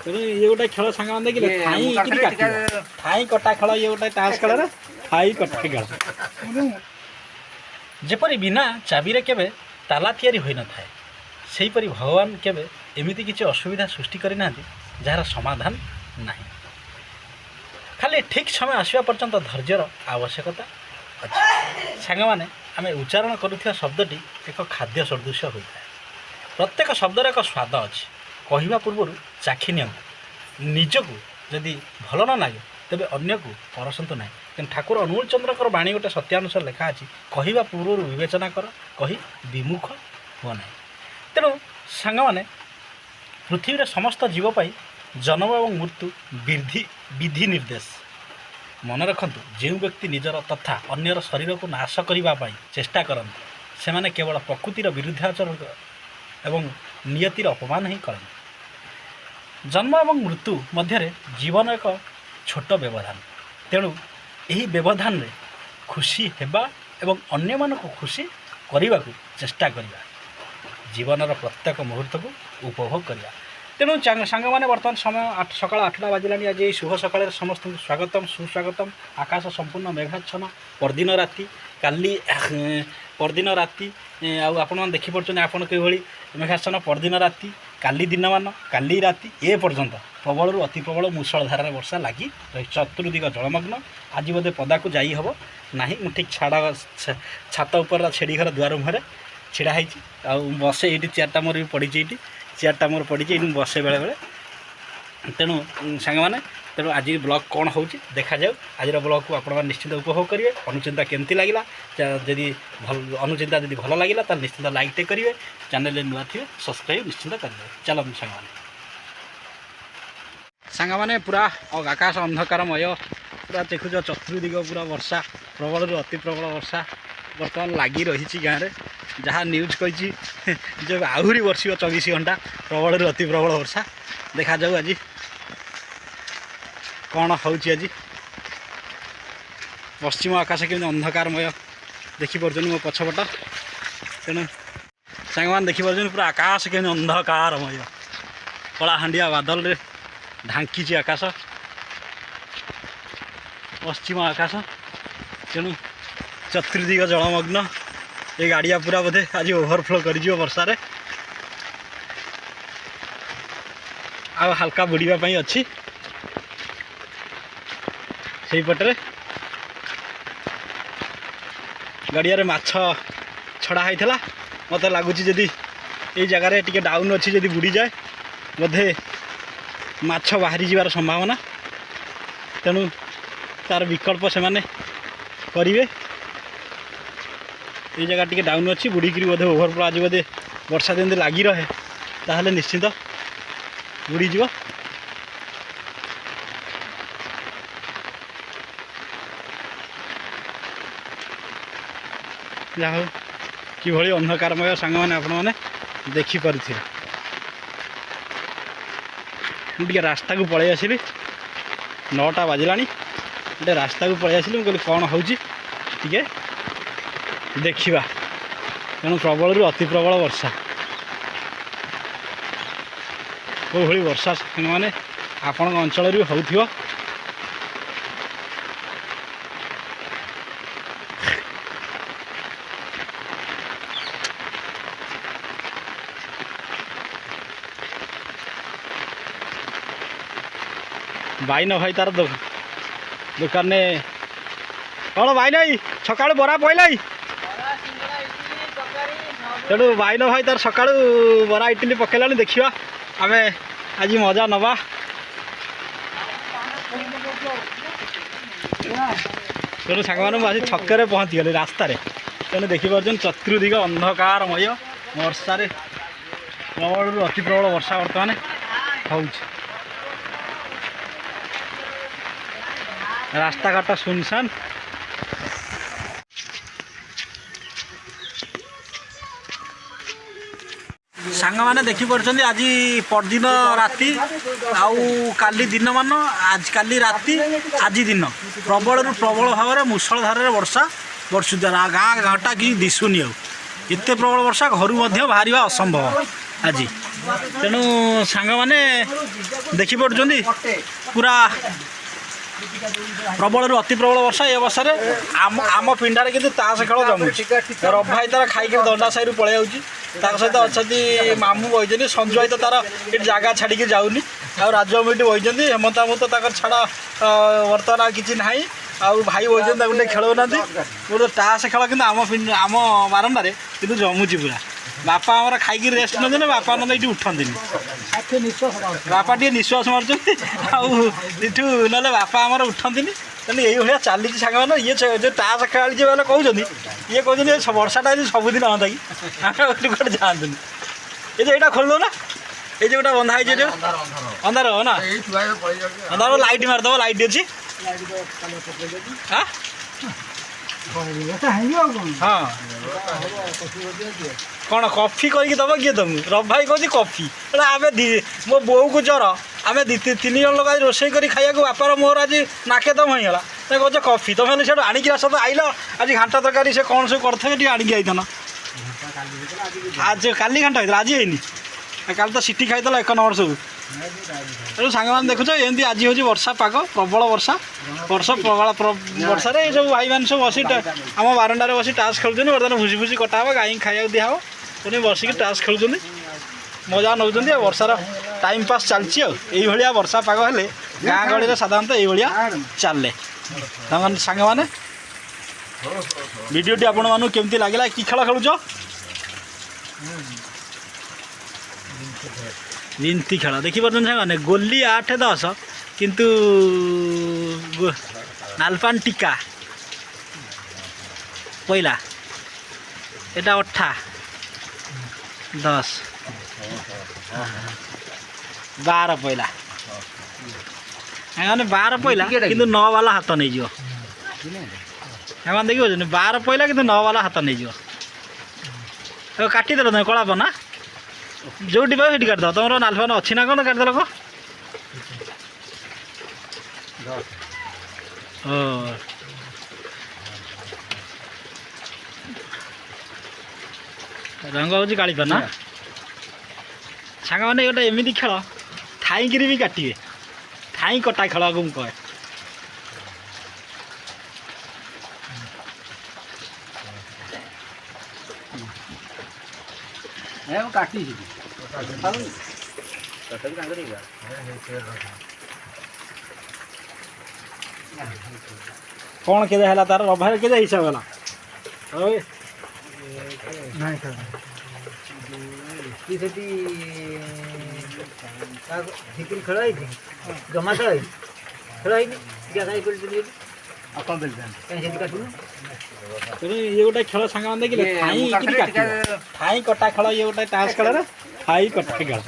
ତେଣୁ ଇଏ ଗୋଟେ ଖେଳ ସାଙ୍ଗମାନେ ଦେଖିଲେ ଥାଇ କଟା ଖେଳ ଇଏ ଗୋଟେ ତାସ ଖେଳରେ ଥାଇ କଟା ଖେଳ ଯେପରି ବିନା ଚାବିରେ କେବେ ତାଲା ତିଆରି ହୋଇନଥାଏ ସେହିପରି ଭଗବାନ କେବେ ଏମିତି କିଛି ଅସୁବିଧା ସୃଷ୍ଟି କରିନାହାନ୍ତି ଯାହାର ସମାଧାନ ନାହିଁ। ଖାଲି ଠିକ୍ ସମୟ ଆସିବା ପର୍ଯ୍ୟନ୍ତ ଧୈର୍ଯ୍ୟର ଆବଶ୍ୟକତା ଅଛି। ସାଙ୍ଗମାନେ ଆମେ ଉଚ୍ଚାରଣ କରୁଥିବା ଶବ୍ଦଟି ଏକ ଖାଦ୍ୟ ସଦୃଶ ହୋଇଥାଏ। ପ୍ରତ୍ୟେକ ଶବ୍ଦର ଏକ ସ୍ୱାଦ ଅଛି। କହିବା ପୂର୍ବରୁ ଚାଖି ନିଅନ୍ତୁ। ନିଜକୁ ଯଦି ଭଲ ନ ଲାଗେ ତେବେ ଅନ୍ୟକୁ ପରସନ୍ତୁ ନାହିଁ। କିନ୍ତୁ ଠାକୁର ଅନୁକୂଳ ଚନ୍ଦ୍ରଙ୍କର ବାଣୀ ଗୋଟେ ସତ୍ୟାନୁସାରେ ଲେଖା ଅଛି, କହିବା ପୂର୍ବରୁ ବିବେଚନା କର, କହି ବିମୁଖ ହୁଅ ନାହିଁ। ତେଣୁ ସାଙ୍ଗମାନେ ପୃଥିବୀରେ ସମସ୍ତ ଜୀବ ପାଇଁ ଜନ୍ମ ଏବଂ ମୃତ୍ୟୁ ବିଧି ନିର୍ଦ୍ଦେଶ। ମନେ ରଖନ୍ତୁ, ଯେଉଁ ବ୍ୟକ୍ତି ନିଜର ତଥା ଅନ୍ୟର ଶରୀରକୁ ନାଶ କରିବା ପାଇଁ ଚେଷ୍ଟା କରନ୍ତି ସେମାନେ କେବଳ ପ୍ରକୃତିର ବିରୁଦ୍ଧାଚରଣ ଏବଂ ନିୟତିର ଅପମାନ ହିଁ କରନ୍ତି। ଜନ୍ମ ଏବଂ ମୃତ୍ୟୁ ମଧ୍ୟରେ ଜୀବନ ଏକ ଛୋଟ ବ୍ୟବଧାନ। ତେଣୁ ଏହି ବ୍ୟବଧାନରେ ଖୁସି ହେବା ଏବଂ ଅନ୍ୟମାନଙ୍କୁ ଖୁସି କରିବାକୁ ଚେଷ୍ଟା କରିବା, ଜୀବନର ପ୍ରତ୍ୟେକ ମୁହୂର୍ତ୍ତକୁ ଉପଭୋଗ କରିବା। ତେଣୁ ସାଙ୍ଗମାନେ ବର୍ତ୍ତମାନ ସମୟ ସକାଳ 8ଟା ବାଜିଲାଣି। ଆଜି ଏହି ଶୁଭ ସକାଳରେ ସମସ୍ତଙ୍କୁ ସ୍ୱାଗତମ ସୁସ୍ୱାଗତମ। ଆକାଶ ସମ୍ପୂର୍ଣ୍ଣ ମେଘାଚ୍ଛନ୍ନ। ପରଦିନ ରାତି, କାଲି ପରଦିନ ରାତି ଆଉ ଆପଣମାନେ ଦେଖିପାରୁଛନ୍ତି ଆପଣ କିଭଳି ମେଘାଚ୍ଛନ୍ନ। ପରଦିନ ରାତି, କାଲି ଦିନମାନ, କାଲି ରାତି ଏ ପର୍ଯ୍ୟନ୍ତ ପ୍ରବଳରୁ ଅତି ପ୍ରବଳ ମୂଷଳଧାରାରେ ବର୍ଷା ଲାଗି ରହିଛି। ଚତୁର୍ଦିଗ ଜଳମଗ୍ନ। ଆଜି ବୋଧେ ପଦାକୁ ଯାଇ ହେବ ନାହିଁ। ମୁଁ ଠିକ୍ ଛାତ ଉପର ଛେଡ଼ି ଘର ଦୁଆର ମୁହଁରେ ଛିଡ଼ା ହେଇଛି। ଆଉ ବସେ ଏଇଠି ଚେୟାରଟା ମୋର ବି ପଡ଼ିଛି, ଚେୟାରଟା ମୋର ପଡ଼ିଛି ଏଇଠି ମୁଁ ବସେ ବେଳେବେଳେ। ତେଣୁ ସାଙ୍ଗମାନେ ଆଜି ବ୍ଲଗ୍ କ'ଣ ହେଉଛି ଦେଖାଯାଉ। ଆଜିର ବ୍ଲଗ୍କୁ ଆପଣମାନେ ନିଶ୍ଚିନ୍ତ ଉପଭୋଗ କରିବେ। ଅନୁଚିନ୍ତା କେମିତି ଲାଗିଲା, ଯଦି ଅନୁଚିନ୍ତା ଯଦି ଭଲ ଲାଗିଲା ତାହେଲେ ନିଶ୍ଚିନ୍ତ ଲାଇକ୍ଟେ କରିବେ। ଚ୍ୟାନେଲରେ ନୂଆ ଥିବେ ସବସ୍କ୍ରାଇବ୍ ନିଶ୍ଚିନ୍ତ କରିଦେବେ। ଚାଲନ୍ତୁ ସାଙ୍ଗମାନେ ପୁରା ଆକାଶ ଅନ୍ଧକାରମୟ। ପୁରା ଦେଖୁଛ ଚତୁର୍ଦିଗ ପୁରା ବର୍ଷା, ପ୍ରବଳରୁ ଅତି ପ୍ରବଳ ବର୍ଷା ବର୍ତ୍ତମାନ ଲାଗି ରହିଛି ଗାଁରେ। ଯାହା ନ୍ୟୁଜ୍ କହିଛି ଯେ ଆହୁରି ବର୍ଷିବ 24 ଘଣ୍ଟା ପ୍ରବଳରୁ ଅତି ପ୍ରବଳ ବର୍ଷା। ଦେଖାଯାଉ ଆଜି କ'ଣ ହେଉଛି। ଆଜି ପଶ୍ଚିମ ଆକାଶ କେମିତି ଅନ୍ଧକାରମୟ ଦେଖିପାରୁଛନ୍ତି ମୋ ପଛପଟ। ତେଣୁ ସାଙ୍ଗମାନେ ଦେଖିପାରୁଛନ୍ତି ପୁରା ଆକାଶ କେମିତି ଅନ୍ଧକାରମୟ, କଳାହାଣ୍ଡିଆ ବାଦଲରେ ଢାଙ୍କିଛି ଆକାଶ, ପଶ୍ଚିମ ଆକାଶ। ତେଣୁ ଚତୁର୍ଦିଗ ଜଳମଗ୍ନ। ଏ ଗାଡ଼ିଆ ପୁରା ବୋଧେ ଆଜି ଓଭରଫ୍ଲୋ କରିଯିବ ବର୍ଷାରେ। ଆଉ ହାଲକା ବୁଡ଼ିବା ପାଇଁ ଅଛି। ସେଇପଟରେ ଗାଡ଼ିଆରେ ମାଛ ଛଡ଼ା ହେଇଥିଲା। ମୋତେ ଲାଗୁଛି ଯଦି ଏଇ ଜାଗାରେ ଟିକେ ଡାଉନ୍ ଅଛି, ଯଦି ବୁଡ଼ିଯାଏ ବୋଧେ ମାଛ ବାହାରି ଯିବାର ସମ୍ଭାବନା। ତେଣୁ ତା'ର ବିକଳ୍ପ ସେମାନେ କରିବେ। ଏଇ ଜାଗା ଟିକେ ଡାଉନ୍ ଅଛି, ବୁଡ଼ିକିରି ବୋଧେ ଓଭରଫ୍ଲୋ ଆଜି ବୋଧେ ବର୍ଷା ଯେମିତି ଲାଗି ରହେ ତାହେଲେ ନିଶ୍ଚିନ୍ତ ବୁଡ଼ିଯିବ। ଯାହା ହଉ କିଭଳି ଅନ୍ଧକାରମୟ ସାଙ୍ଗମାନେ ଆପଣମାନେ ଦେଖିପାରୁଥିବେ। ମୁଁ ଟିକେ ରାସ୍ତାକୁ ପଳାଇ ଆସିଲି, 9ଟା ବାଜିଲାଣି। ଟିକେ ରାସ୍ତାକୁ ପଳାଇ ଆସିଲି। ମୁଁ କହିଲି କ'ଣ ହେଉଛି ଟିକେ ଦେଖିବା। ତେଣୁ ପ୍ରବଳରୁ ଅତି ପ୍ରବଳ ବର୍ଷା। କେଉଁଭଳି ବର୍ଷା ସାଙ୍ଗମାନେ ଆପଣଙ୍କ ଅଞ୍ଚଳରେ ବି ହେଉଥିବ। ବାଇନ ଭାଇ ତାର ଦୋକାନରେ କ'ଣ ବାଇନ ଭାଇ ସକାଳୁ ବରା ପଇଲାଇ। ତେଣୁ ବାଇନ ଭାଇ ତାର ସକାଳୁ ବରା ଇଟିଲି ପକେଇଲାଣି। ଦେଖିବା ଆମେ ଆଜି ମଜା ନେବା। ତେଣୁ ସାଙ୍ଗମାନେ ମୁଁ ଆଜି ଛକରେ ପହଞ୍ଚିଗଲି ରାସ୍ତାରେ। ତେଣୁ ଦେଖିପାରୁଛନ୍ତି ଚତୁର୍ଦିଗ ଅନ୍ଧକାରମୟ ବର୍ଷାରେ, ପ୍ରବଳରୁ ଅତି ପ୍ରବଳ ବର୍ଷା ବର୍ତ୍ତମାନ ହେଉଛି। ରାସ୍ତାଘାଟ ଶୂନଶାନ। ସାଙ୍ଗମାନେ ଦେଖିପାରୁଛନ୍ତି ଆଜି ପରଦିନ ରାତି ଆଉ କାଲି ଦିନମାନ, କାଲି ରାତି ଆଜି ଦିନ ପ୍ରବଳରୁ ପ୍ରବଳ ଭାବରେ ମୂଷଳଧାରାରେ ବର୍ଷା ବର୍ଷୁଛି। ଗାଁ ଘାଟା କିଛି ଦିଶୁନି। ଆଉ ଏତେ ପ୍ରବଳ ବର୍ଷା ଘରୁ ମଧ୍ୟ ବାହାରିବା ଅସମ୍ଭବ। आज तेणु सांग मैंने देखी पड़ुंट पूरा प्रबल अति प्रबल वर्षा ये वर्षा आम आम पिंडारे कि ताश खेल जमुची रब भाई तार खाई दंडा साई पलि जाऊँगी सहित अच्छा मामू बही संजु भाई तो तार ये जगह छाड़ी जाऊनी आ राजू बाबू ये बही हेमंता मुत छाड़ बर्तमान किसी ना आउ भाई बही गोटे खेलना गोटे ताश खेल कि आम बारंडार कि जमुची पूरा बापा आमर खाई रेस्ट ना बापा ना ये उठती बापा टे निश्वास मार्चु ना बापा आमर उठती तेना ये चली सांग मैंने ये जो ताश खेली जो कहते ये कहते वर्षाटा सबुदिन हाँ कि कटे जातुनि ये यहाँ खोल दो ना ये जो बंधा है अंधार हो ना अंधार लाइट मारदेव लाइट अच्छी हाँ कौन कॉफी करके दब किए तुम रब भाई कह कॉफी आम मो बो को जर आम तीन जन लोग आज रोसे कर खाया बापार मोर आज नाके दम होगा कह कॉफी तुम से आणिक आस तो आइल आज घाटा तरकारी से कौन सब करते आणिक आईथन आज काली घंटा होता आज है काल तो सीटी खाईदेल एक नंबर सब तेणु सांग मैंने देखुच एमती आज हूँ वर्षा पाग प्रबल वर्षा प्रबल वर्षार ये सब भाई मैंने सब बस आम बारंडार बस टास खेलुँ बर्तमान भूसी भूसी कटा हे गाई खाया दिहब तेणु बसिक टास खेलुँ मजा नौ वर्षार टाइम पास चलती आई वर्षा पाग हेले गाँ गहली साधारणतः ये चले सांग मैंने भिडियोटी आपण मानू केमती लगे कि खेल खेलुच जिंती खेल देखी पार्छ मैंने गोली 8-10 किंतु नालपान टीका पहला एटा 8-10 12 पहला मैंने 12 पहला किंतु 9 वाला हाथ नहीं जो देखिए 12 पहला किंतु 9 वाला हाथ नहीं जो काटिदेल तुम कला पना जो पाई काटिद तुम नालफान अच्छी ना कौन काटिदेल कह रंग हूँ कालीपाना सांग मैंने गोटे एमती खेल थाईक भी काटे थाई कटा खेल को कहे काटी कौन के तार रबार के हिसाब है खेल जमा खेल खेल ये गोटे खेल सांग देखिए थाई कटा खेल ये गोटे ताश खेल थाई कटा खेल